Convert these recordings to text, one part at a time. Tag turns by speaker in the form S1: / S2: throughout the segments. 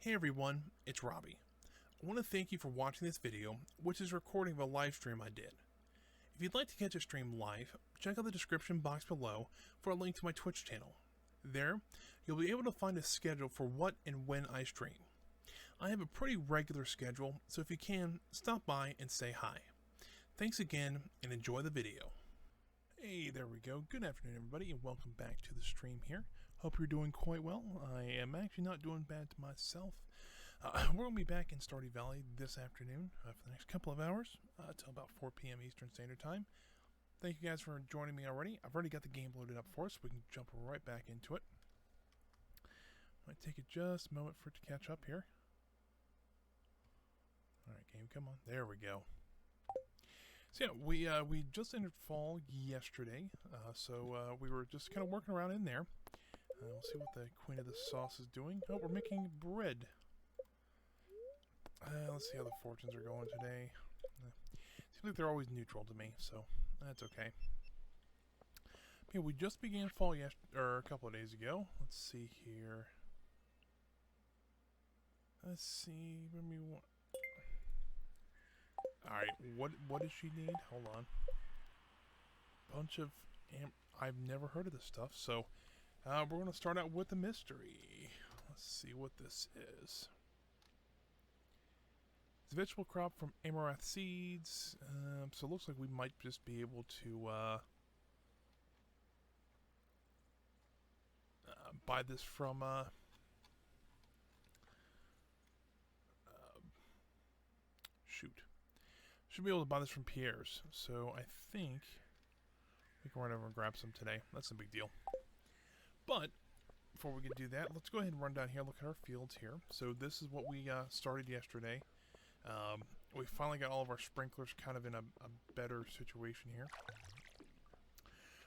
S1: Hey everyone, it's Robbie. I want to thank you for watching this video, which is a recording of a live stream I did. If you'd like to catch a stream live, check out the description box below for a link to my Twitch channel. There, you'll be able to find a schedule for what and when I stream. I have a pretty regular schedule, so if you can, stop by and say hi. Thanks again, and enjoy the video. Hey, there we go. Good afternoon, everybody, and welcome back to the stream here. Hope you're doing quite well. I am actually not doing bad to myself. We're going to be back in Stardew Valley this afternoon for the next couple of hours, till about 4 p.m. Eastern Standard Time. Thank you guys for joining me already. I've already got the game loaded up for us, so we can jump right back into it. Might take it just a moment for it to catch up here. Alright, game, come on. There we go. So yeah, we just entered fall yesterday, so we were just kind of working around in there. We'll see what the Queen of the Sauce is doing. Oh, we're making bread. Let's see how the fortunes are going today. Seems like they're always neutral to me, so that's okay. Yeah, we just began fall a couple of days ago. Let's see here. Let's see when we want. Alright, what does she need? Hold on. Bunch of I've never heard of this stuff, so we're going to start out with the mystery. Let's see what this is. It's a vegetable crop from amaranth seeds, so it looks like we might just be able to buy this from shoot. Should be able to buy this from Pierre's, so I think we can run over and grab some today. That's no big deal. But before we can do that, let's go ahead and run down here, look at our fields here. So this is what we started yesterday. We finally got all of our sprinklers kind of in a better situation here.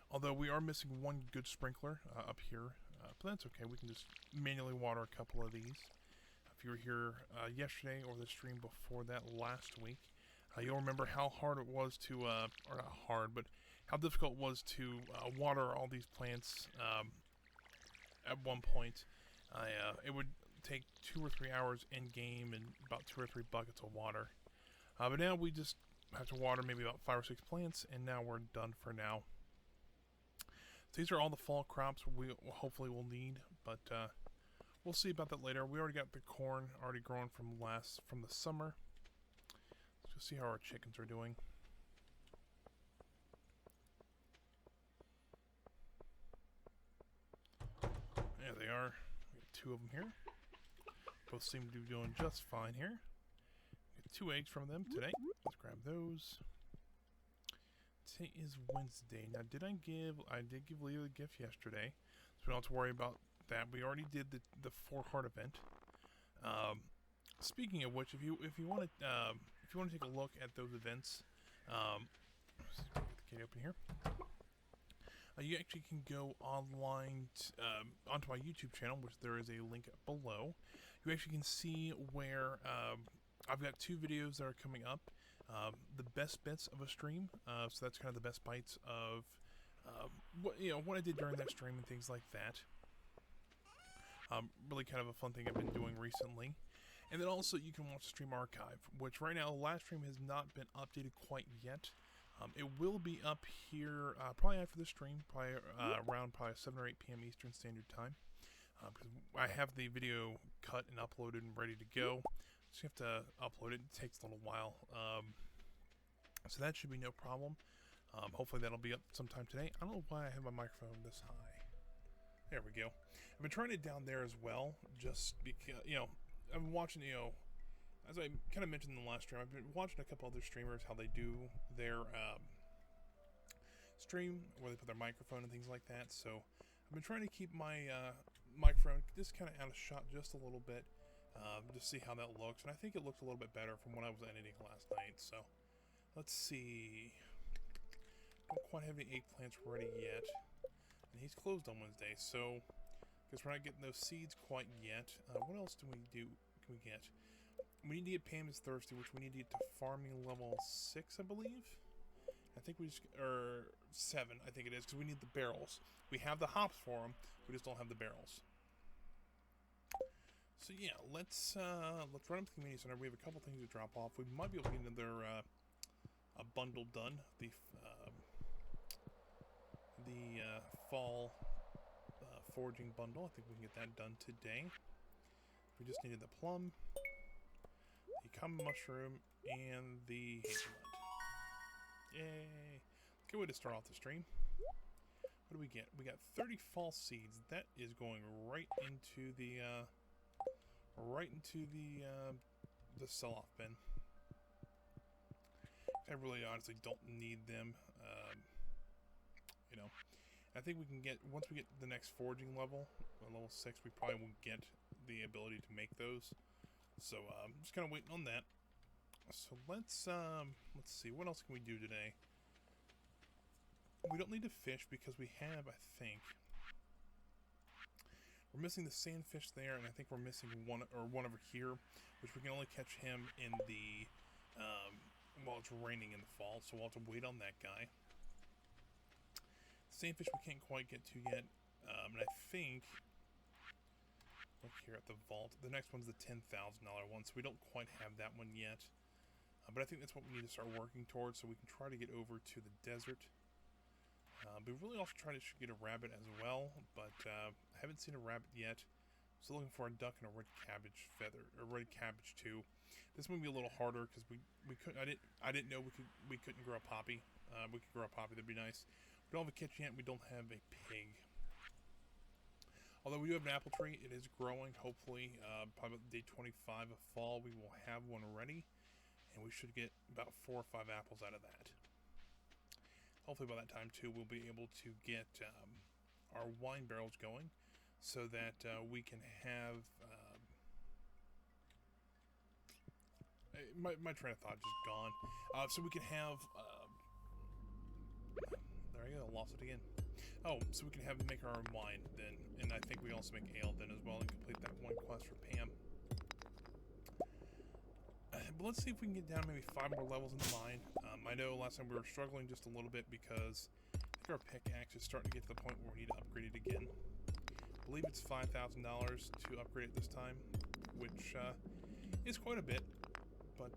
S1: Although we are missing one good sprinkler up here, but that's okay. We can just manually water a couple of these. If you were here yesterday or the stream before that last week, you'll remember how hard it was to, or not hard, but how difficult it was to water all these plants at one point. It would take 2 or 3 hours in game and about 2 or 3 buckets of water. But now we just have to water maybe about 5 or 6 plants, and now we're done for now. So these are all the fall crops we hopefully will need, but we'll see about that later. We already got the corn already growing from the summer. Let's just see how our chickens are doing. There they are. We got 2 of them here. Both seem to be doing just fine here. Get 2 eggs from them today. Let's grab those. Today is Wednesday. Now, I did give Leah a gift yesterday, so we don't have to worry about that. We already did the 4 heart event. Speaking of which, if you want to take a look at those events, let's get the key open here. You actually can go online onto my YouTube channel, which there is a link below. You actually can see where I've got 2 videos that are coming up. The best bits of a stream, so that's kind of the best bites of what I did during that stream and things like that. Really kind of a fun thing I've been doing recently. And then also you can watch the stream archive, which right now the last stream has not been updated quite yet. It will be up here probably after the stream, probably around 7 or 8 p.m. Eastern Standard Time. Because I have the video cut and uploaded and ready to go. Just have to upload it. It takes a little while. So that should be no problem. Hopefully that'll be up sometime today. I don't know why I have my microphone this high. There we go. I've been trying it down there as well, just because, I've been watching, as I kind of mentioned in the last stream, I've been watching a couple other streamers, how they do their stream, where they put their microphone and things like that. So I've been trying to keep my microphone just kind of out of shot just a little bit, just see how that looks. And I think it looks a little bit better from when I was editing last night. So let's see. Don't quite have any eggplants ready yet. And he's closed on Wednesday, so because we're not getting those seeds quite yet. What else can we get? We need to get Pam is Thirsty, which we need to get to farming level 6, I believe. I think or 7, I think it is, because we need the barrels. We have the hops for them, we just don't have the barrels. So yeah, let's run up to the community center. We have a couple things to drop off. We might be able to get another a bundle done. The fall foraging bundle. I think we can get that done today. We just needed the plum, the common mushroom, and the hazelnut. Yay! Good way to start off the stream. What do we get? We got 30 false seeds. That is going right into the the sell-off bin. I really honestly don't need them. You know, I think we can get, once we get the next foraging level, level 6, we probably will get the ability to make those. So I'm just kind of waiting on that. So let's see, what else can we do today? We don't need to fish because we have, I think, we're missing the sandfish there, and I think we're missing one over here, which we can only catch him in the while it's raining in the fall. So we'll have to wait on that guy. Sandfish we can't quite get to yet, and I think, look here at the vault, the next one's the $10,000 one, so we don't quite have that one yet. But I think that's what we need to start working towards, so we can try to get over to the desert. We really also try to get a rabbit as well, but I haven't seen a rabbit yet. So looking for a duck and a red cabbage feather, or red cabbage too. This one will be a little harder because we couldn't. I didn't know we couldn't grow a poppy. We could grow a poppy. That'd be nice. We don't have a kitchen yet. We don't have a pig. Although we do have an apple tree, it is growing. Hopefully, probably about day 25 of fall, we will have one ready, and we should get about 4 or 5 apples out of that. Hopefully by that time too, we'll be able to get our wine barrels going, so that we can have. My train of thought just gone. So we can have. There I go. Lost it again. Oh, so we can make our own wine then, and I think we also make ale then as well, and complete that one quest for Pam. But let's see if we can get down maybe 5 more levels in the mine. I know last time we were struggling just a little bit because I think our pickaxe is starting to get to the point where we need to upgrade it again. I believe it's $5,000 to upgrade it this time, which is quite a bit, but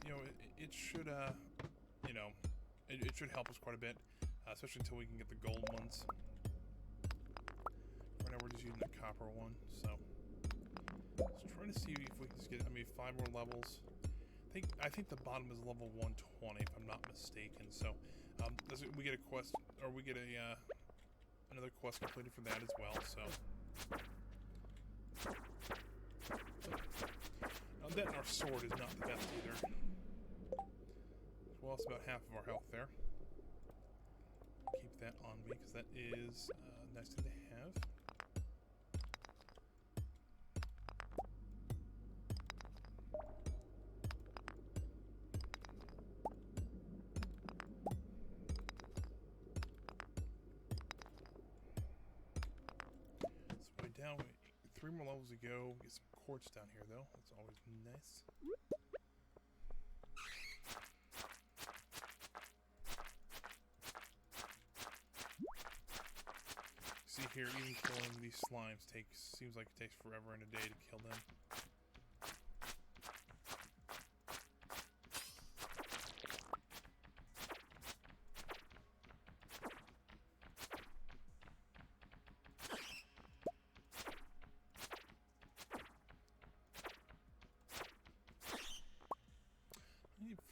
S1: you know, it should you know, it should help us quite a bit, especially until we can get the gold ones. Right now we're just using the copper one, so let's try to see if we can just get, 5 more levels. I think the bottom is level 120 if I'm not mistaken. So we get a quest, or we get a another quest completed for that as well. So that and our sword is not the best either. We lost about half of our health there. Keep that on me because that is nice thing to have. Down, 3 more levels to go. Get some quartz down here though. That's always nice. See here, even killing these slimes seems like it takes forever and a day to kill them.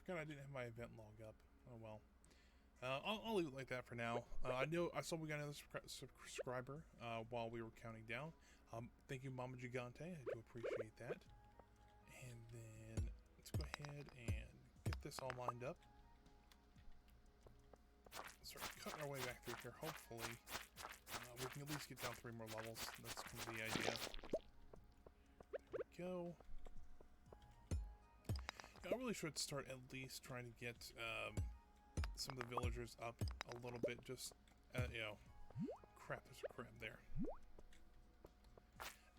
S1: I didn't have my event log up. Oh well. I'll leave it like that for now. I saw we got another subscriber while we were counting down. Thank you, Mama Gigante. I do appreciate that. And then let's go ahead and get this all lined up. Start cutting our way back through here. Hopefully, we can at least get down 3 more levels. That's kind of the idea. There we go. I really should start at least trying to get some of the villagers up a little bit. Just, you know, crap, there's a crab there.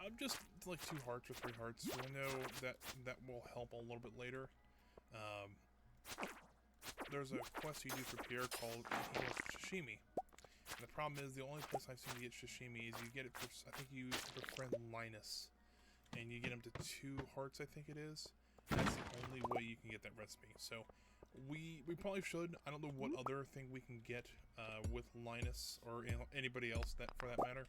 S1: I'm just like 2 hearts or 3 hearts, so I know that will help a little bit later. There's a quest you do for Pierre called Sashimi, And the problem is, the only place I've seen to get sashimi is you get it for, I think you use your friend Linus. And you get him to 2 hearts, I think it is. That's the only way you can get that recipe. So, we probably should. I don't know what other thing we can get with Linus, or anybody else that for that matter.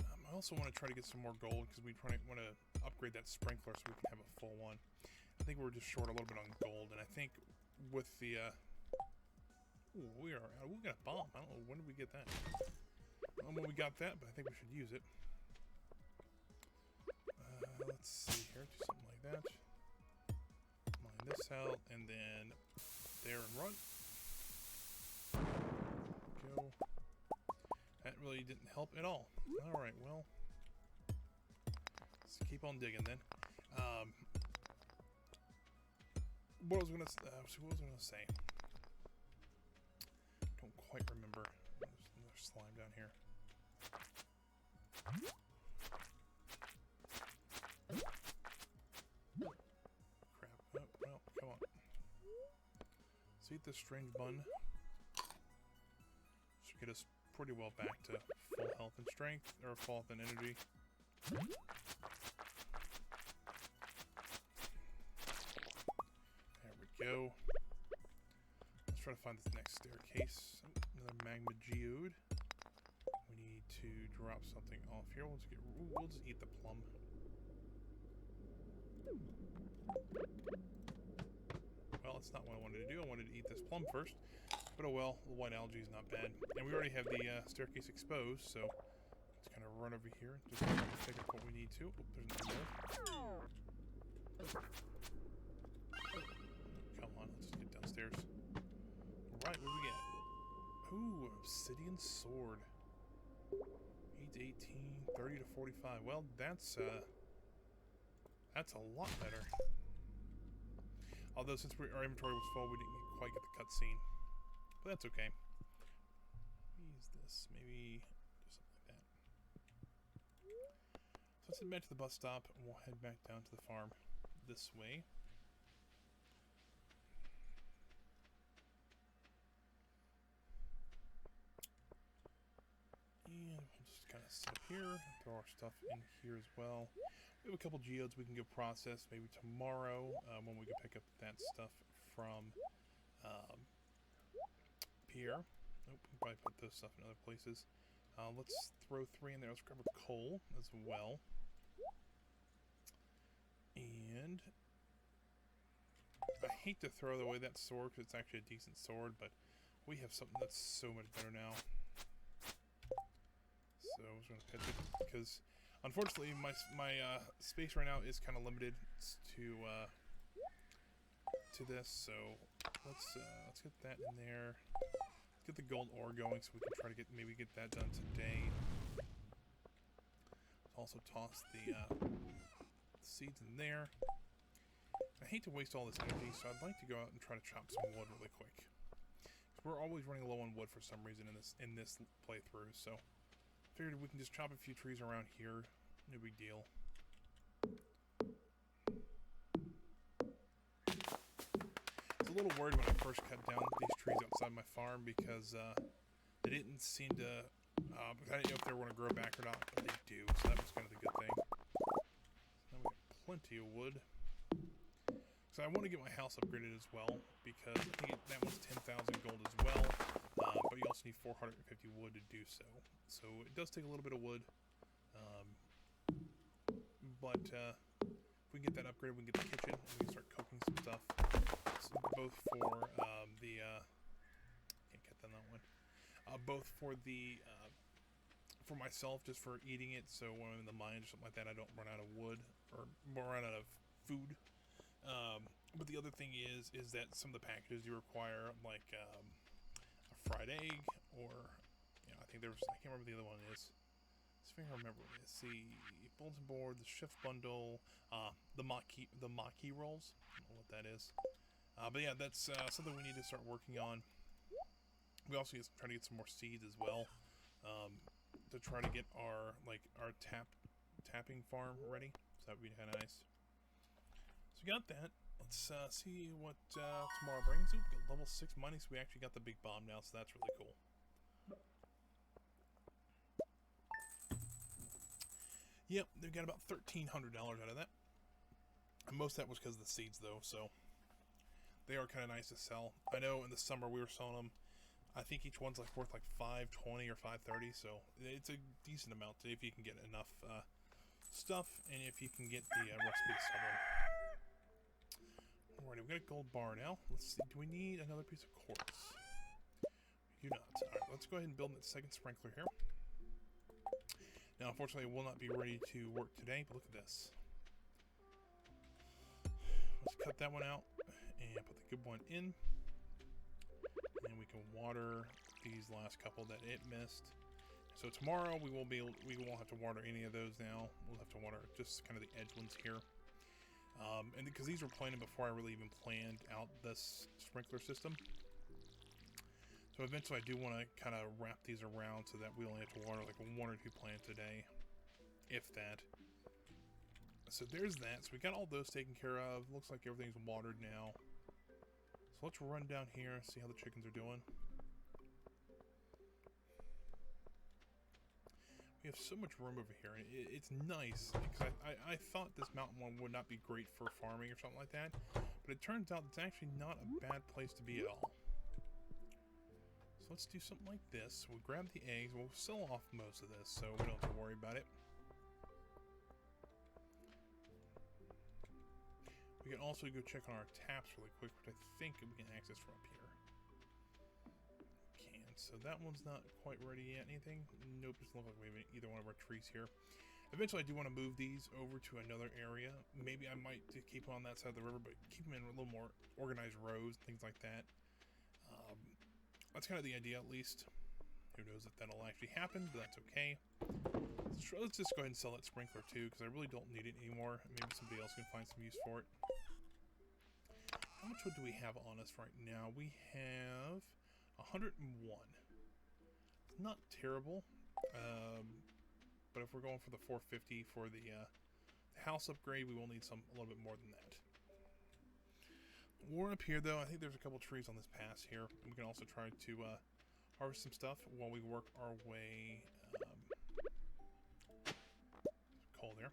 S1: I also want to try to get some more gold, because we want to upgrade that sprinkler so we can have a full one. I think we're just short a little bit on gold, and I think with the... ooh, we got a bomb. I don't know, when did we get that? I don't know when we got that, but I think we should use it. Let's see here, do something like that. Mine this out, and then there and run. Go. That really didn't help at all. Alright, well. Let's keep on digging then. What was I gonna say? Don't quite remember. There's another slime down here. Crap. Oh, well, come on. Let's eat this strange bun. Should get us pretty well back to full health and strength, or full health and energy. There we go. Let's try to find this next staircase. Another magma geode. We need to drop something off here. We'll just eat the plum. Well, that's not what I wanted to do. I wanted to eat this plum first. But oh well, the white algae is not bad. And we already have the staircase exposed, so let's kind of run over here. Just pick up what we need to. Oh, there's nothing there. Come on, let's just get downstairs. Alright, what do we get? Ooh, obsidian sword. 8 to 18, 30 to 45. Well, that's a lot better. Although since our inventory was full, we didn't quite get the cutscene. But that's okay. Use this. Maybe do something like that. So let's head back to the bus stop, and we'll head back down to the farm this way. And we'll just kind of sit up here, throw our stuff in here as well. We have a couple geodes we can go process maybe tomorrow when we can pick up that stuff from Pierre. Nope, we can probably put this stuff in other places. Let's throw 3 in there. Let's grab a coal as well. And I hate to throw away that sword because it's actually a decent sword, but we have something that's so much better now. So I was going to pitch it because, unfortunately, my space right now is kind of limited to this. So let's get that in there. Let's get the gold ore going so we can try to maybe get that done today. Also toss the seeds in there. I hate to waste all this energy, so I'd like to go out and try to chop some wood really quick. Because we're always running low on wood for some reason in this playthrough, so figured we can just chop a few trees around here. No big deal. I was a little worried when I first cut down these trees outside my farm because they didn't seem to. I didn't know if they were going to grow back or not, but they do, so that was kind of the good thing. So now we have plenty of wood. So I want to get my house upgraded as well, because I think that one's 10,000 gold as well, but you also need 450 wood to do so. So it does take a little bit of wood, but if we can get that upgraded, we can get the kitchen, and we can start cooking some stuff, so both for can't get that one, both for the for myself, just for eating it, so when I'm in the mines or something like that, I don't run out of wood, or run out of food. But the other thing is that some of the packages you require, like a fried egg, or I think there was, I can't remember what the other one is. Let's see if I remember what it is. The bulletin board, the shift bundle, the maki rolls. I don't know what that is. But yeah, that's something we need to start working on. We also need to try to get some more seeds as well, to try to get our tapping farm ready. So that would be kind of nice. So we got that. let's see what tomorrow brings. Ooh, we got level 6 money, so we actually got the big bomb now, so that's really cool. Yep, they got about $1,300 out of that. And most of that was because of the seeds, though, so they are kind of nice to sell. I know in the summer we were selling them. I think each one's like worth like $5.20 or $5.30, so it's a decent amount if you can get enough stuff and if you can get the recipe to sell them. Alrighty, we got a gold bar now. Let's see, do we need another piece of quartz? We do not. Alright, let's go ahead and build that second sprinkler here. Now, unfortunately, it will not be ready to work today, but look at this. Let's cut that one out and put the good one in. And we can water these last couple that it missed. So tomorrow we won't have to water any of those now. We'll have to water just kind of the edge ones here. And because these were planted before I really even planned out this sprinkler system. So eventually I do want to kind of wrap these around so that we only have to water like 1 or 2 plants a day, if that. So there's that. So we got all those taken care of. Looks like everything's watered now. So let's run down here and see how the chickens are doing. We have so much room over here. It's nice because I thought this mountain one would not be great for farming or something like that, but it turns out it's actually not a bad place to be at all. So let's do something like this. We'll grab the eggs. We'll sell off most of this, so we don't have to worry about it. We can also go check on our taps really quick, which I think we can access from up here. Can. So that one's not quite ready yet. Anything? Nope, doesn't look like we have either one of our trees here. Eventually I do want to move these over to another area. Maybe I might keep them on that side of the river, but keep them in a little more organized rows, things like that. That's kind of the idea, at least. Who knows if that'll actually happen, but that's okay. So let's just go ahead and sell that sprinkler too, because I really don't need it anymore. Maybe somebody else can find some use for it. How much wood do we have on us right now? We have 101. It's not terrible, but if we're going for the 450 for the house upgrade, we will need a little bit more than that. We're up here, though. I think there's a couple trees on this pass here. We can also try to harvest some stuff while we work our way. Coal there.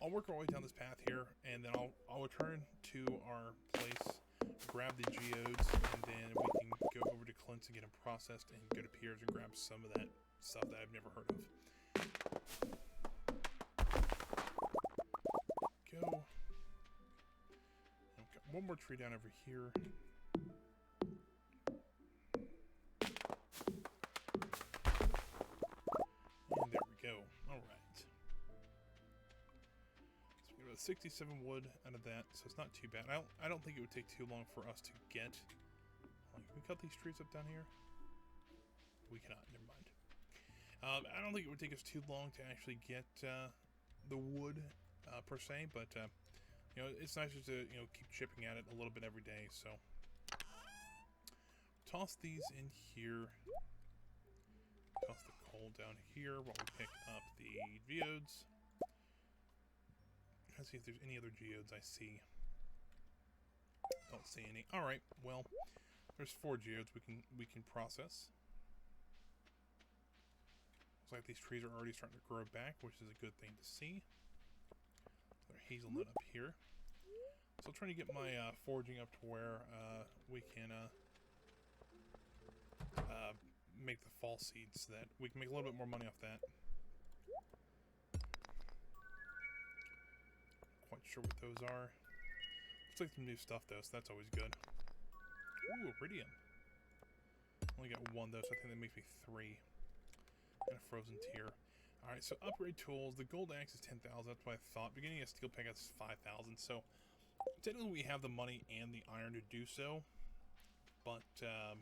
S1: I'll work our way down this path here, and then I'll return to our place, grab the geodes, and then we can go over to Clint's and get them processed, and go to Pierre's and grab some of that stuff that I've never heard of. Go. I've got one more tree down over here. And there we go. Alright. So we got 67 wood out of that, so it's not too bad. I don't think it would take too long for us to get... Can we cut these trees up down here? We cannot, never mind. I don't think it would take us too long to actually get the wood, per se, but, you know, it's nice just to, you know, keep chipping at it a little bit every day, so... Toss these in here. Toss the coal down here while we pick up the geodes. Let's see if there's any other geodes I see. Don't see any. Alright, well, there's 4 geodes we can process. Looks like these trees are already starting to grow back, which is a good thing to see. Another hazelnut up here. So I'm trying to get my foraging up to where we can make the fall seeds so that we can make a little bit more money off that. Quite sure what those are. Looks like some new stuff though, so that's always good. Ooh, iridium. Only got 1 though, so I think that makes me 3. And a frozen tier. Alright, so upgrade tools. The gold axe is 10,000, that's what I thought. Beginning of steel pickaxe is 5,000, so technically we have the money and the iron to do so. But I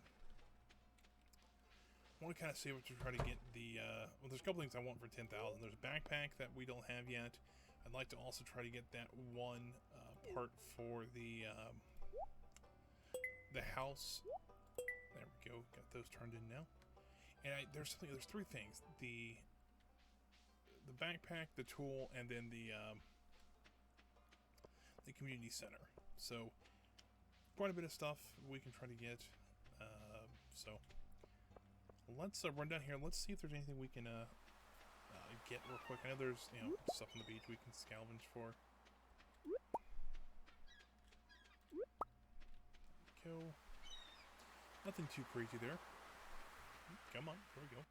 S1: want to kind of see what to try to get the, well, there's a couple things I want for 10,000. There's a backpack that we don't have yet. I'd like to also try to get that one part for the house. There we go. Got those turned in now. And there's 3 things: the backpack, the tool, and then the the community center. So quite a bit of stuff we can try to get. So let's run down here. Let's see if there's anything we can get real quick. I know there's stuff on the beach we can scavenge for. Go. Nothing too crazy there. Come on, there we go.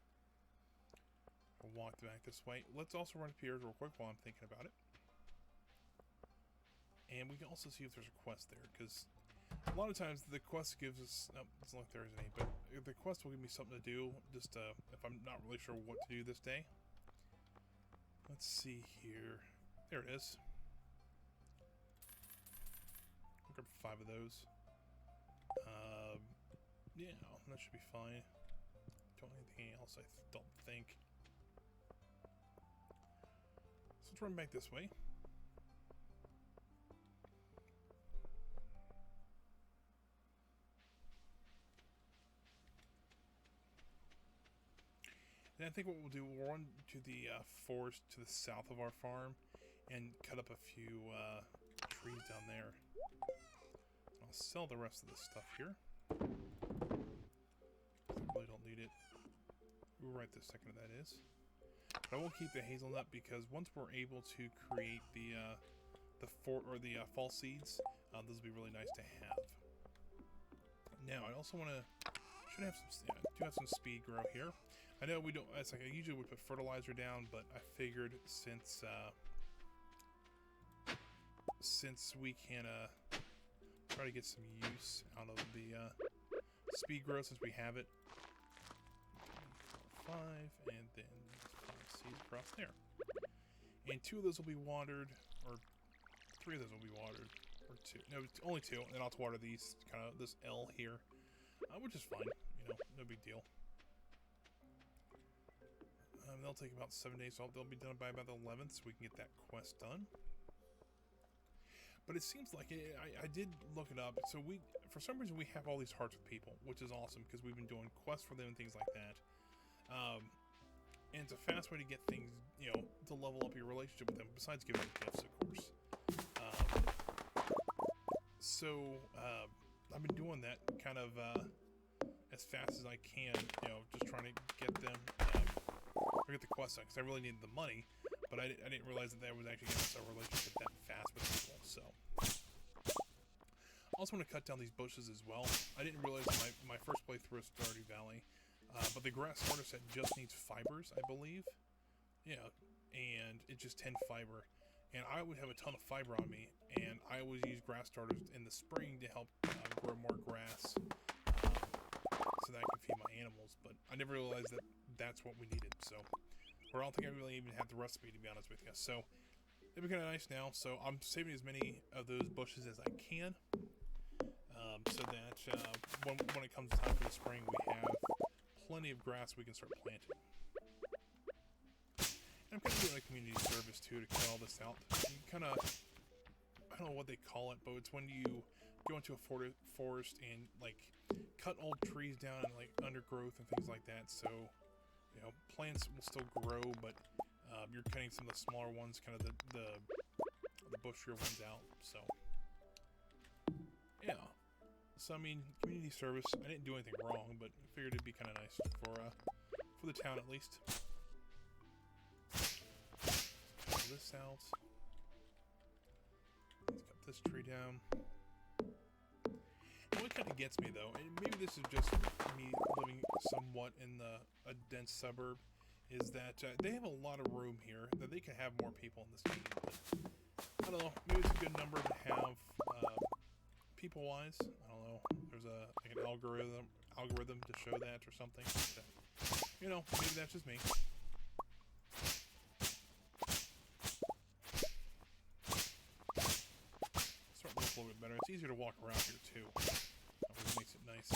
S1: I'll walk back this way. Let's also run up here real quick while I'm thinking about it. And we can also see if there's a quest there, because a lot of times the quest gives us... Oh, it's not like there isn't any, but the quest will give me something to do, just if I'm not really sure what to do this day. Let's see here. There it is. I'll grab 5 of those. Yeah, that should be fine. Don't need anything else, I don't think. So let's run back this way. And I think what we'll do, we'll run to the forest to the south of our farm and cut up a few trees down there. I'll sell the rest of this stuff here. I really don't need it. Right this second, that is. But I will keep the hazelnut because once we're able to create the fall seeds, those will be really nice to have. Now, I also want to should have some. Yeah, I do have some speed grow here. I know we don't. It's like I usually would put fertilizer down, but I figured since we can try to get some use out of the speed growth since we have it. 4, 5, and then 5 seeds across there. And 2 of those will be watered, or 3 of those will be watered, or 2. No, only 2. And then I'll water these this L here, which is fine. No big deal. They'll take about 7 days, so they'll be done by about the 11th, so we can get that quest done. But it seems like I did look it up. So for some reason, we have all these hearts with people, which is awesome because we've been doing quests for them and things like that. And it's a fast way to get things, to level up your relationship with them, besides giving them gifts, of course. I've been doing that kind of as fast as I can, just trying to get them, get the quest done, because I really needed the money. But I didn't realize that was actually going to start a relationship that fast with people, so. I also want to cut down these bushes as well. I didn't realize my first playthrough of Stardew Valley, but the grass starter set just needs fibers, I believe. Yeah, and it's just 10 fiber. And I would have a ton of fiber on me, and I always use grass starters in the spring to help grow more grass so that I can feed my animals. But I never realized that that's what we needed, so. Or I don't think I really even had the recipe, to be honest with you. So, it'd be kind of nice now. So, I'm saving as many of those bushes as I can. So that when it comes time for the spring, we have plenty of grass we can start planting. And I'm kind of doing a community service, too, to cut all this out. You kind of, I don't know what they call it, but it's when you go into a forest and, like, cut old trees down and, like, undergrowth and things like that. So, plants will still grow, but you're cutting some of the smaller ones, kind of the bushier ones out. So, yeah. So, I mean, community service, I didn't do anything wrong, but I figured it'd be kind of nice for the town, at least. Cut this out. Let's cut this tree down. What kind of gets me, though, and maybe this is just me living somewhat in a dense suburb, is that they have a lot of room here, that they can have more people in this game. But, I don't know, maybe it's a good number to have people-wise. I don't know, there's like an algorithm to show that or something. But, maybe that's just me. Starting to look a little bit better. It's easier to walk around here, too. That really makes it nice.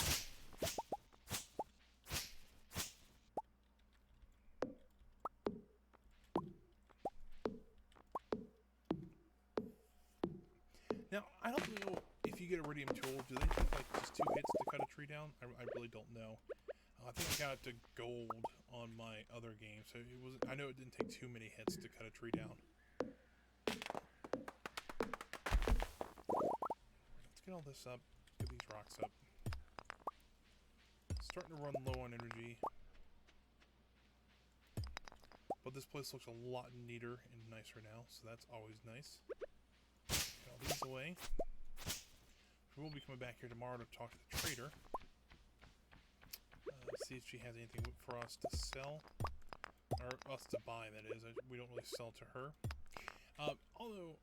S1: Now, I don't know if you get iridium tool, do they take like just 2 hits to cut a tree down? I really don't know. I think I got it to gold on my other game, so I know it didn't take too many hits to cut a tree down. get all this up. Get these rocks up. Starting to run low on energy. But this place looks a lot neater and nicer now, so that's always nice. Get all these away. We will be coming back here tomorrow to talk to the trader. See if she has anything for us to sell. Or us to buy, that is. We don't really sell to her. Although,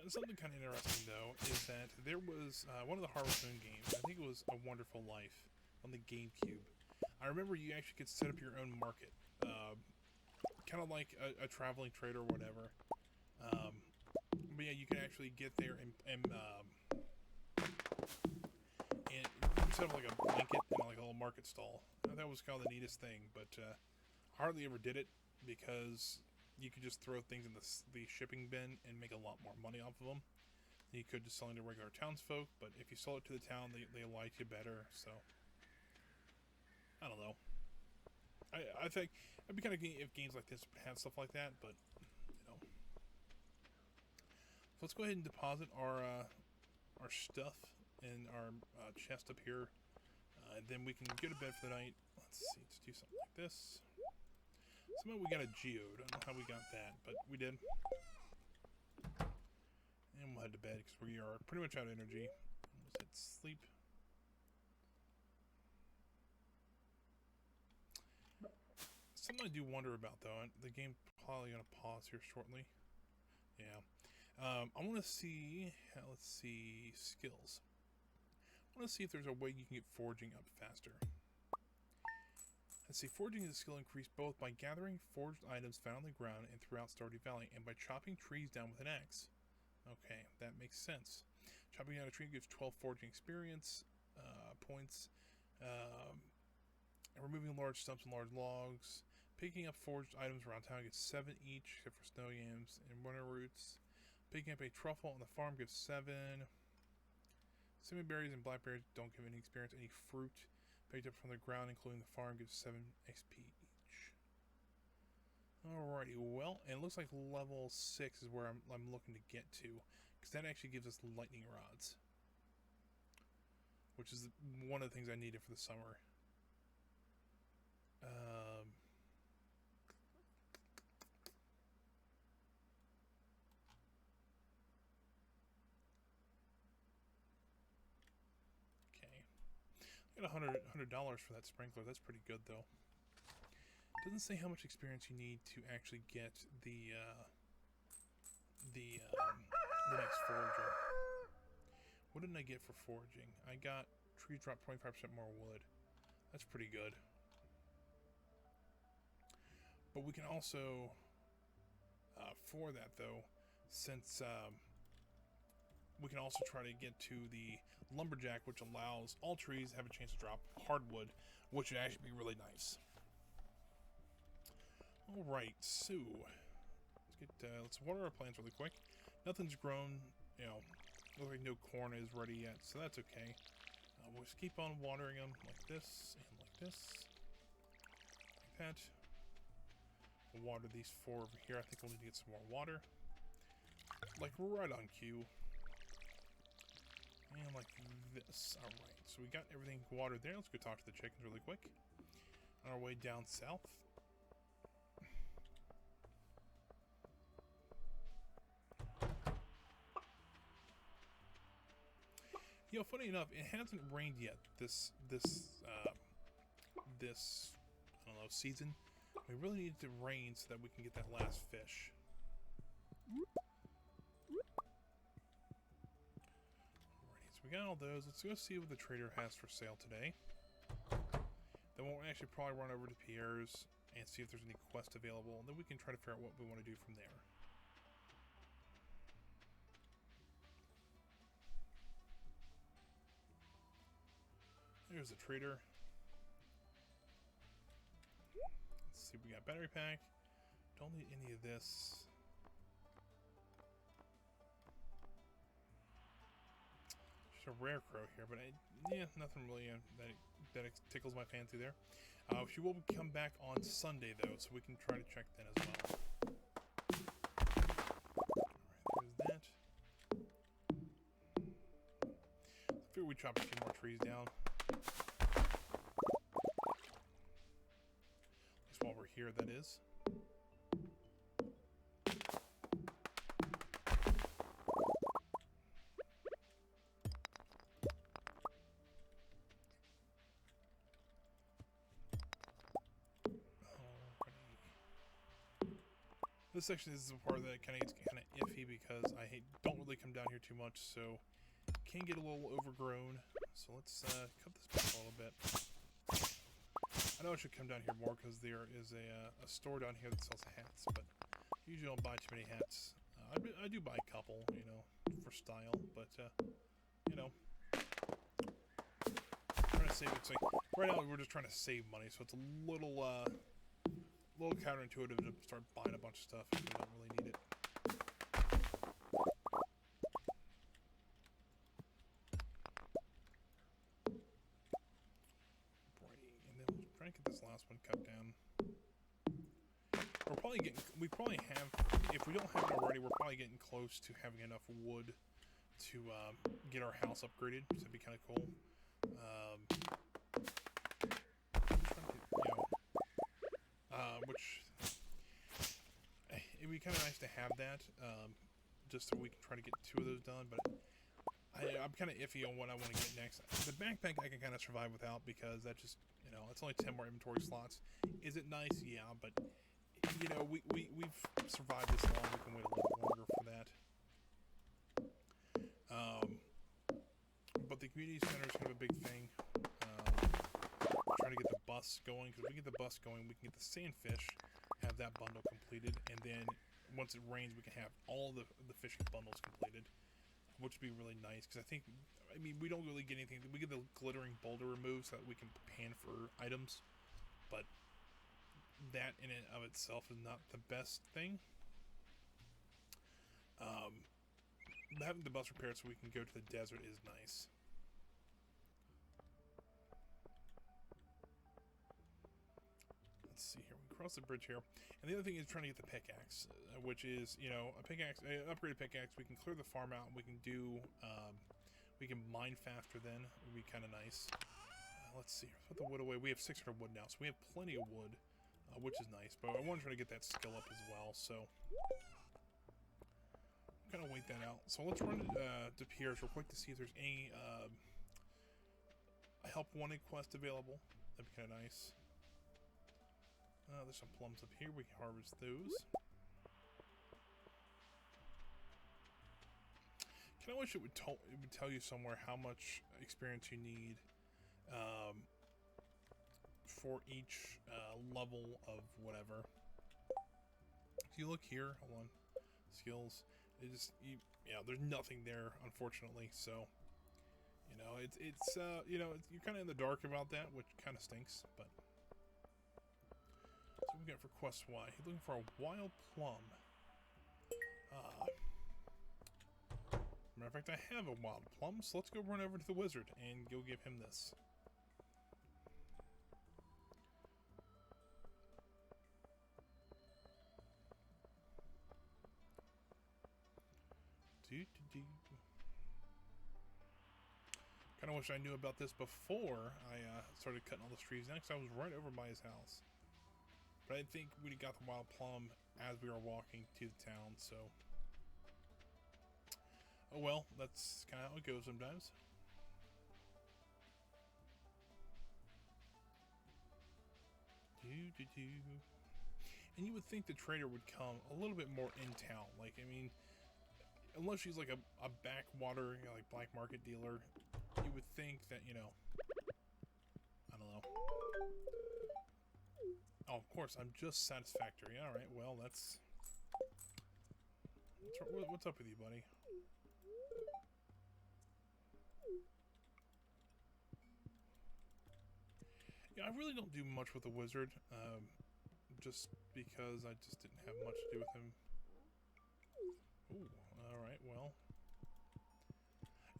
S1: something kind of interesting, though, is that there was one of the Harvest Moon games. I think it was A Wonderful Life on the GameCube. I remember you actually could set up your own market. Kind of like a traveling trader or whatever. But yeah, you can actually get there and set up like a blanket and like a little market stall. That was kind of the neatest thing, but I hardly ever did it because you could just throw things in the shipping bin and make a lot more money off of them. You could just sell them to regular townsfolk, but if you sell it to the town, they like you better, so... I don't know. I think it'd be kind of neat if games like this had stuff like that, but, you know. So let's go ahead and deposit our stuff in our chest up here. And then we can go to bed for the night. Let's see, let's do something like this. Somehow we got a geode. I don't know how we got that, but we did. And we'll head to bed because we are pretty much out of energy. Let's hit sleep. Something I do wonder about, though, the game's probably going to pause here shortly. Yeah. I want to see, let's see, skills. I want to see if there's a way you can get foraging up faster. Let's see, foraging is a skill increased both by gathering forged items found on the ground and throughout Stardew Valley, and by chopping trees down with an axe. Okay, that makes sense. Chopping down a tree gives 12 foraging experience points. Removing large stumps and large logs. Picking up forged items around town gives 7 each, except for snow yams and winter roots. Picking up a truffle on the farm gives 7. Cinnamon berries and blackberries don't give any experience. Any fruit picked up from the ground, including the farm, gives 7 XP each. Alrighty, well, and it looks like level 6 is where I'm looking to get to, because that actually gives us lightning rods, which is one of the things I needed for the summer. Okay, I got $100 for that sprinkler. That's pretty good, though. It doesn't say how much experience you need to actually get the next forager. What didn't I get for foraging? I got trees drop 25% more wood. That's pretty good. But we can also, for that though, since we can also try to get to the lumberjack, which allows all trees to have a chance to drop hardwood, which would actually be really nice. Alright, so let's water our plants really quick. Nothing's grown, you know, looks like no corn is ready yet, so that's okay. We'll just keep on watering them like this and like this. Like that. We'll water these 4 over here. I think we'll need to get some more water. Like right on cue. And like this. Alright, so we got everything watered there. Let's go talk to the chickens really quick. On our way down south. You know, funny enough, it hasn't rained yet this I don't know, season. We really need it to rain so that we can get that last fish. Alrighty, so we got all those. Let's go see what the trader has for sale today. Then we'll actually probably run over to Pierre's and see if there's any quest available, and then we can try to figure out what we want to do from there. There's the trader. Let's see, we got battery pack. Don't need any of this. Just a rare crow here, but yeah, nothing really that tickles my fancy there. She will come back on Sunday though, so we can try to check that as well. Alright, there's that. we chop a few more trees down. At least while we're here, that is. This section is the part that kind of gets kind of iffy because I don't really come down here too much, so it can get a little overgrown. So let's cut this back a little bit. I know I should come down here more because there is a store down here that sells hats, but usually I don't buy too many hats. I do buy a couple, you know, for style, but you know, trying to save. It's like right now we're just trying to save money, so it's a little counterintuitive to start buying a bunch of stuff if we don't really need it. Righty, and then we'll try and get this last one cut down. We probably have, if we don't have it already, we're probably getting close to having enough wood to get our house upgraded, which would be kind of cool. Which it'd be kind of nice to have that, just so we can try to get 2 of those done. But I'm kind of iffy on what I want to get next. The backpack I can kind of survive without because that just, you know, it's only 10 more inventory slots. Is it nice? Yeah, but you know, we've survived this long. We can wait a little bit longer for that. But the community center is kind of a big thing. Trying to get the bus going, because if we get the bus going, we can get the sandfish, have that bundle completed, and then once it rains, we can have all the fishing bundles completed, which would be really nice. Because I mean, we don't really get anything. We get the glittering boulder removed so that we can pan for items, but that in and of itself is not the best thing. Having the bus repaired so we can go to the desert is nice. Let's see here. We can cross the bridge here, and the other thing is trying to get the pickaxe, which is, you know, a pickaxe, an upgraded pickaxe. We can clear the farm out. We can do, we can mine faster. Then it would be kind of nice. Let's see. Let's put the wood away. We have 600 wood now, so we have plenty of wood, which is nice. But I want to try to get that skill up as well. So kind of wait that out. So let's run to Pierre's real quick to see if there's any help wanted quest available. That'd be kind of nice. There's some plums up here. We can harvest those. Kind of wish it would tell you somewhere how much experience you need for each level of whatever. If you look here, hold on, skills. It just yeah, there's nothing there, unfortunately. So you know, it's you know, you're kind of in the dark about that, which kind of stinks, but. So what we got for quest Y? He's looking for a wild plum. Matter of fact, I have a wild plum, so let's go run over to the wizard and go give him this. Kind of wish I knew about this before I started cutting all the trees down, because I was right over by his house. But I think we got the wild plum as we were walking to the town, so. Oh well, that's kind of how it goes sometimes. And you would think the trader would come a little bit more in town. Like, I mean, unless she's like a backwater, you know, like black market dealer, you would think that, you know, I don't know. Oh, of course, I'm just satisfactory. Alright, well, that's... What's up with you, buddy? Yeah, I really don't do much with the wizard, just because I just didn't have much to do with him. Ooh, alright, well.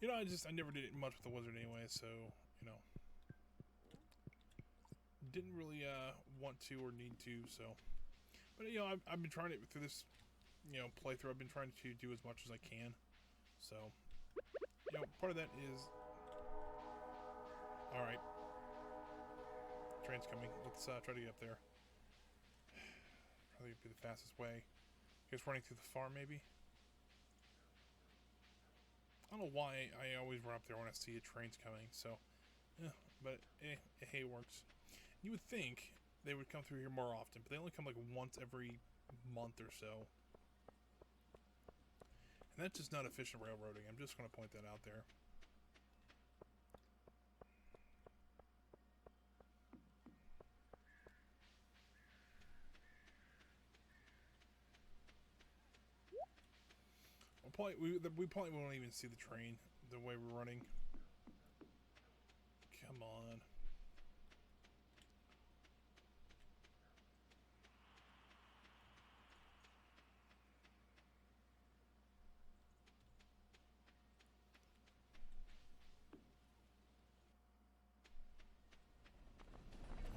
S1: You know, I never did much with the wizard anyway, so, you know. Didn't really want to or need to, so. But, you know, I've been trying it through this, you know, playthrough. I've been trying to do as much as I can. So, you know, part of that is Alright. Train's coming. Let's try to get up there. Probably be the fastest way. I guess running through the farm, maybe? I don't know why I always run up there when I see a train's coming, so... Yeah, but, hey, it works. You would think they would come through here more often, but they only come like once every month or so. And that's just not efficient railroading. I'm just going to point that out there. We probably won't even see the train the way we're running. Come on.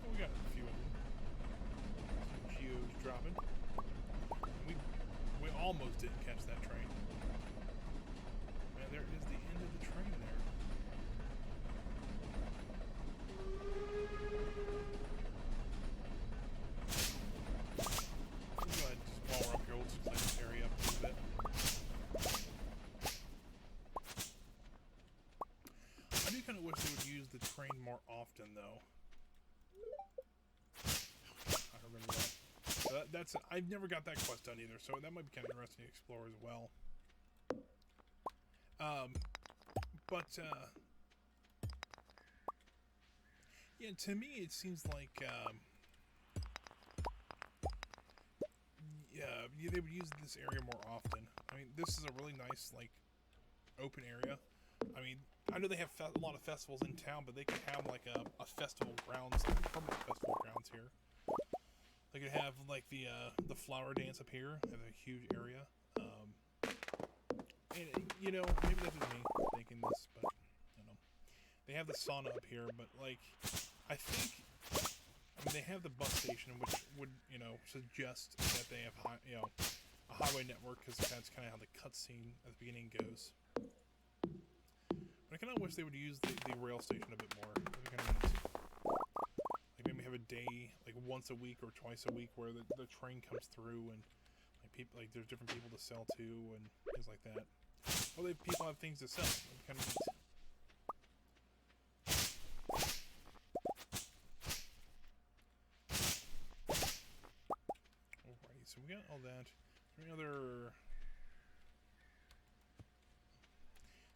S1: Oh, we got a few of them. Some geos dropping. We almost didn't catch that train. Man, there is the end of the train there. Go ahead, just while we're up here, we'll just clean this area up a little bit. I do kind of wish they would use the train more often, though. I remember that. So that's I've never got that quest done either, so that might be kind of interesting to explore as well. Yeah, to me it seems like yeah, they would use this area more often. I mean, this is a really nice, like, open area. I mean, I know they have a lot of festivals in town, but they could have, like, a festival grounds, like permanent festival grounds here. They could have, like, the flower dance up here. They have a huge area. And, you know, maybe that's just me thinking this, but, I don't know. They have the sauna up here, but, like, I think... I mean, they have the bus station, which would, you know, suggest that they have, a highway network, because that's kind of how the cutscene at the beginning goes. But I kind of wish they would use the rail station a bit more. Like, maybe have a day, like, once a week or twice a week where the train comes through, and, like, people, like, there's different people to sell to, and things like that. Well, people have things to sell. That'd be kind of neat. Alrighty, so we got all that. Is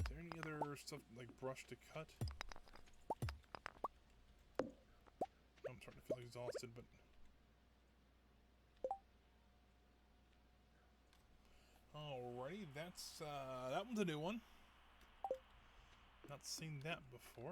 S1: there any other stuff like brush to cut? I'm starting to feel exhausted, but alrighty, that's that one's a new one. Not seen that before.